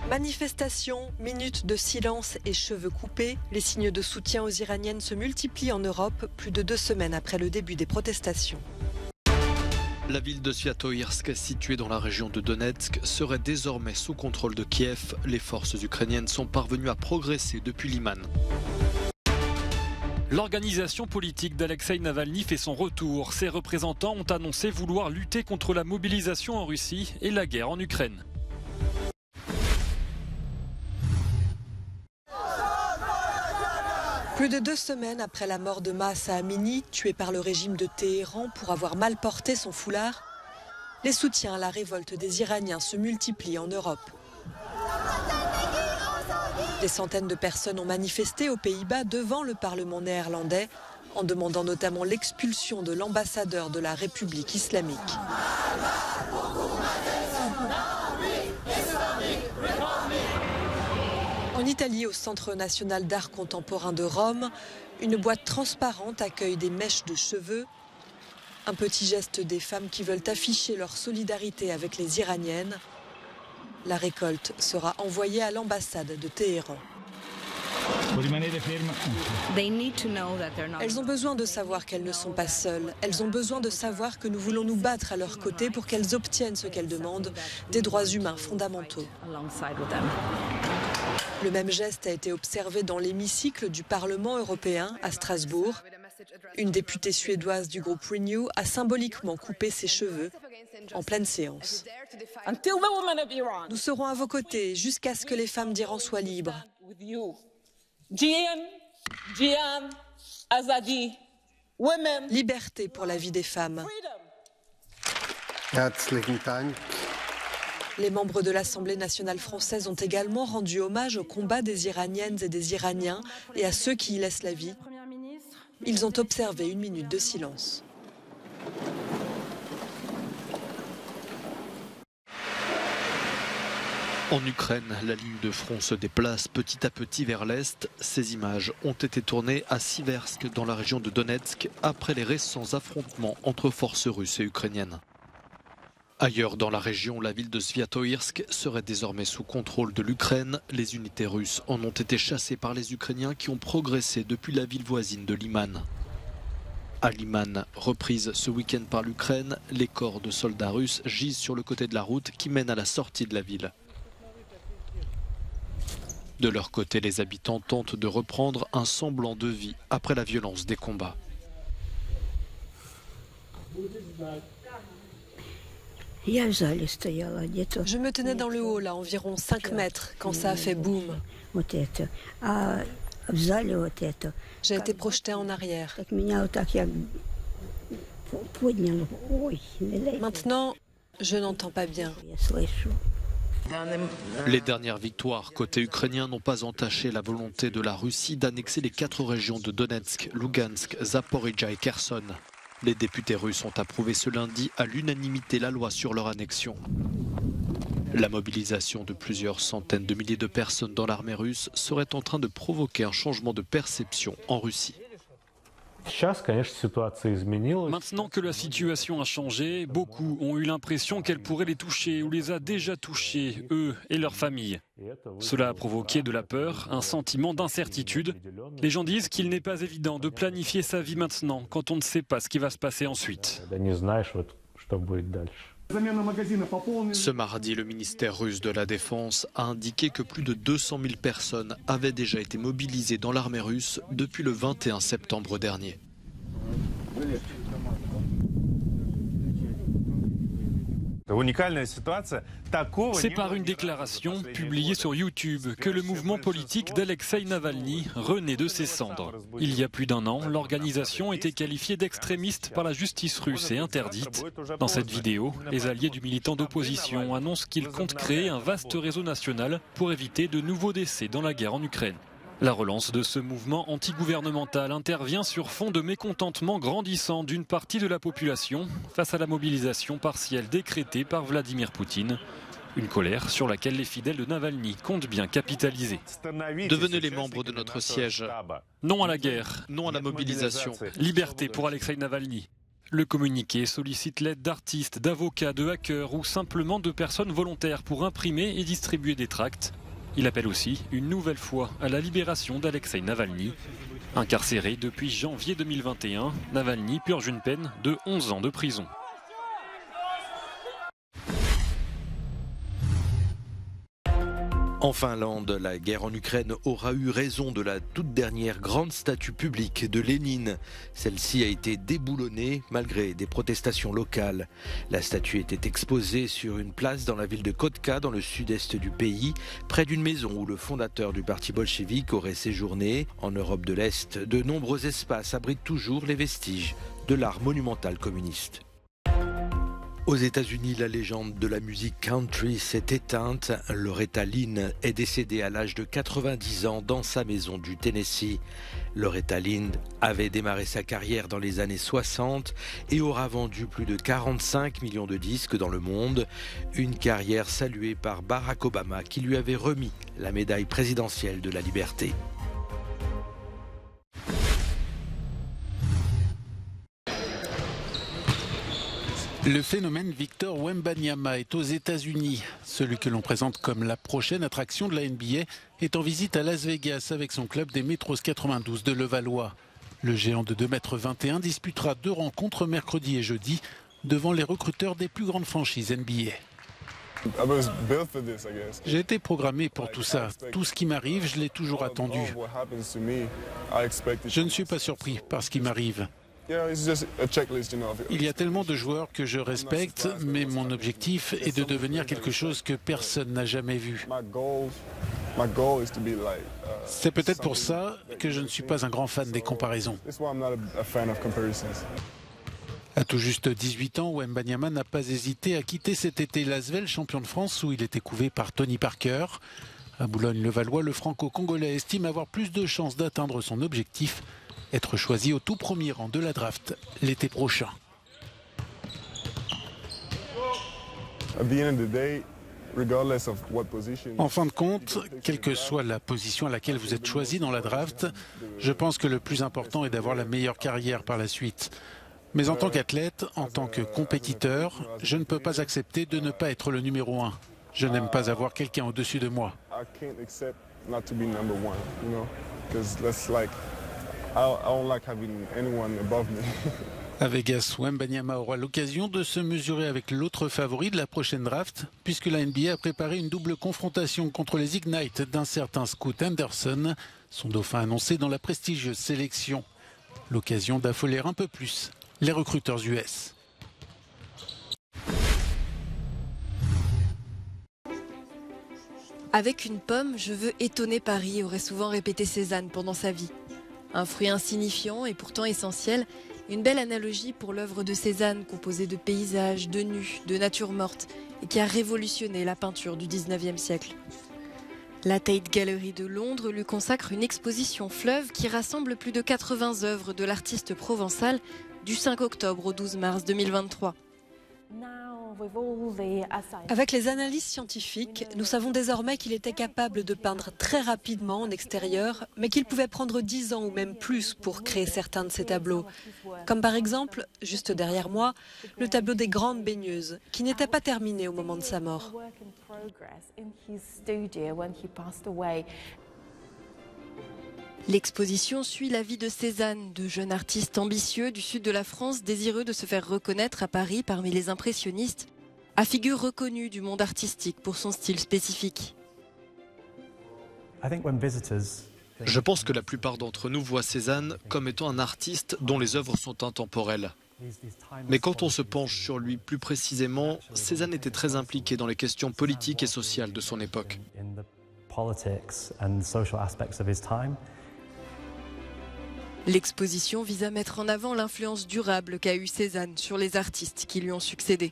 Manifestations, minutes de silence et cheveux coupés, les signes de soutien aux Iraniennes se multiplient en Europe, plus de 2 semaines après le début des protestations. La ville de Sviatoyrsk, située dans la région de Donetsk, serait désormais sous contrôle de Kiev. Les forces ukrainiennes sont parvenues à progresser depuis Liman. L'organisation politique d'Alexeï Navalny fait son retour. Ses représentants ont annoncé vouloir lutter contre la mobilisation en Russie et la guerre en Ukraine. Plus de 2 semaines après la mort de Mahsa Amini, tué par le régime de Téhéran pour avoir mal porté son foulard, les soutiens à la révolte des Iraniens se multiplient en Europe. Des centaines de personnes ont manifesté aux Pays-Bas devant le Parlement néerlandais, en demandant notamment l'expulsion de l'ambassadeur de la République islamique. En Italie, au Centre national d'art contemporain de Rome, une boîte transparente accueille des mèches de cheveux. Un petit geste des femmes qui veulent afficher leur solidarité avec les Iraniennes. La récolte sera envoyée à l'ambassade de Téhéran. Elles ont besoin de savoir qu'elles ne sont pas seules. Elles ont besoin de savoir que nous voulons nous battre à leur côté pour qu'elles obtiennent ce qu'elles demandent, des droits humains fondamentaux. Le même geste a été observé dans l'hémicycle du Parlement européen à Strasbourg. Une députée suédoise du groupe Renew a symboliquement coupé ses cheveux en pleine séance. Nous serons à vos côtés jusqu'à ce que les femmes d'Iran soient libres. Liberté pour la vie des femmes. Les membres de l'Assemblée nationale française ont également rendu hommage au combat des Iraniennes et des Iraniens et à ceux qui y laissent la vie. Ils ont observé 1 minute de silence. En Ukraine, la ligne de front se déplace petit à petit vers l'est. Ces images ont été tournées à Siversk, dans la région de Donetsk, après les récents affrontements entre forces russes et ukrainiennes. Ailleurs dans la région, la ville de Sviatoyrsk serait désormais sous contrôle de l'Ukraine. Les unités russes en ont été chassées par les Ukrainiens qui ont progressé depuis la ville voisine de Liman. À Liman, reprise ce week-end par l'Ukraine, les corps de soldats russes gisent sur le côté de la route qui mène à la sortie de la ville. De leur côté, les habitants tentent de reprendre un semblant de vie après la violence des combats. Je me tenais dans le hall à environ 5 mètres quand ça a fait boum. J'ai été projetée en arrière. Maintenant, je n'entends pas bien. Les dernières victoires côté ukrainien n'ont pas entaché la volonté de la Russie d'annexer les 4 régions de Donetsk, Lugansk, Zaporijia et Kherson. Les députés russes ont approuvé ce lundi à l'unanimité la loi sur leur annexion. La mobilisation de plusieurs centaines de milliers de personnes dans l'armée russe serait en train de provoquer un changement de perception en Russie. Maintenant que la situation a changé, beaucoup ont eu l'impression qu'elle pourrait les toucher ou les a déjà touchés, eux et leurs familles. Cela a provoqué de la peur, un sentiment d'incertitude. Les gens disent qu'il n'est pas évident de planifier sa vie maintenant quand on ne sait pas ce qui va se passer ensuite. Ce mardi, le ministère russe de la Défense a indiqué que plus de 200 000 personnes avaient déjà été mobilisées dans l'armée russe depuis le 21 septembre dernier. C'est par une déclaration publiée sur YouTube que le mouvement politique d'Alexeï Navalny renaît de ses cendres. Il y a plus d'1 an, l'organisation était qualifiée d'extrémiste par la justice russe et interdite. Dans cette vidéo, les alliés du militant d'opposition annoncent qu'ils comptent créer un vaste réseau national pour éviter de nouveaux décès dans la guerre en Ukraine. La relance de ce mouvement antigouvernemental intervient sur fond de mécontentement grandissant d'une partie de la population face à la mobilisation partielle décrétée par Vladimir Poutine. Une colère sur laquelle les fidèles de Navalny comptent bien capitaliser. Devenez les membres de notre siège. Non à la guerre. Non à la mobilisation. Liberté pour Alexeï Navalny. Le communiqué sollicite l'aide d'artistes, d'avocats, de hackers ou simplement de personnes volontaires pour imprimer et distribuer des tracts. Il appelle aussi une nouvelle fois à la libération d'Alexeï Navalny. Incarcéré depuis janvier 2021, Navalny purge une peine de 11 ans de prison. En Finlande, la guerre en Ukraine aura eu raison de la toute dernière grande statue publique de Lénine. Celle-ci a été déboulonnée malgré des protestations locales. La statue était exposée sur une place dans la ville de Kotka, dans le sud-est du pays, près d'une maison où le fondateur du parti bolchevique aurait séjourné. En Europe de l'Est, de nombreux espaces abritent toujours les vestiges de l'art monumental communiste. Aux États-Unis, la légende de la musique country s'est éteinte. Loretta Lynn est décédée à l'âge de 90 ans dans sa maison du Tennessee. Loretta Lynn avait démarré sa carrière dans les années 60 et aura vendu plus de 45 millions de disques dans le monde. Une carrière saluée par Barack Obama qui lui avait remis la médaille présidentielle de la liberté. Le phénomène Victor Wembanyama est aux États-Unis. Celui que l'on présente comme la prochaine attraction de la NBA est en visite à Las Vegas avec son club des Metros 92 de Levallois. Le géant de 2,21 m disputera 2 rencontres mercredi et jeudi devant les recruteurs des plus grandes franchises NBA. J'ai été programmé pour tout ça. Tout ce qui m'arrive, je l'ai toujours attendu. Je ne suis pas surpris par ce qui m'arrive. Il y a tellement de joueurs que je respecte, mais mon objectif est de devenir quelque chose que personne n'a jamais vu. C'est peut-être pour ça que je ne suis pas un grand fan des comparaisons. À tout juste 18 ans, Wembanyama n'a pas hésité à quitter cet été l'Asvel, champion de France, où il était couvé par Tony Parker. À Boulogne-le-Valois, le franco-congolais estime avoir plus de chances d'atteindre son objectif, être choisi au tout premier rang de la draft l'été prochain. En fin de compte, quelle que soit la position à laquelle vous êtes choisi dans la draft, je pense que le plus important est d'avoir la meilleure carrière par la suite. Mais en tant qu'athlète, en tant que compétiteur, je ne peux pas accepter de ne pas être le numéro 1. Je n'aime pas avoir quelqu'un au-dessus de moi. À Vegas, Wembanyama aura l'occasion de se mesurer avec l'autre favori de la prochaine draft, puisque la NBA a préparé une double confrontation contre les Ignite d'un certain Scoot Henderson, son dauphin annoncé dans la prestigieuse sélection. L'occasion d'affoler un peu plus les recruteurs US. Avec une pomme, je veux étonner Paris, aurait souvent répété Cézanne pendant sa vie. Un fruit insignifiant et pourtant essentiel, une belle analogie pour l'œuvre de Cézanne, composée de paysages, de nus, de nature morte, et qui a révolutionné la peinture du 19e siècle. La Tate Gallery de Londres lui consacre une exposition fleuve qui rassemble plus de 80 œuvres de l'artiste provençal du 5 octobre au 12 mars 2023. Avec les analyses scientifiques, nous savons désormais qu'il était capable de peindre très rapidement en extérieur, mais qu'il pouvait prendre 10 ans ou même plus pour créer certains de ses tableaux. Comme par exemple, juste derrière moi, le tableau des Grandes Baigneuses, qui n'était pas terminé au moment de sa mort. L'exposition suit la vie de Cézanne, de jeune artiste ambitieux du sud de la France, désireux de se faire reconnaître à Paris parmi les impressionnistes, à figure reconnue du monde artistique pour son style spécifique. Je pense que la plupart d'entre nous voient Cézanne comme étant un artiste dont les œuvres sont intemporelles. Mais quand on se penche sur lui plus précisément, Cézanne était très impliqué dans les questions politiques et sociales de son époque. L'exposition vise à mettre en avant l'influence durable qu'a eue Cézanne sur les artistes qui lui ont succédé.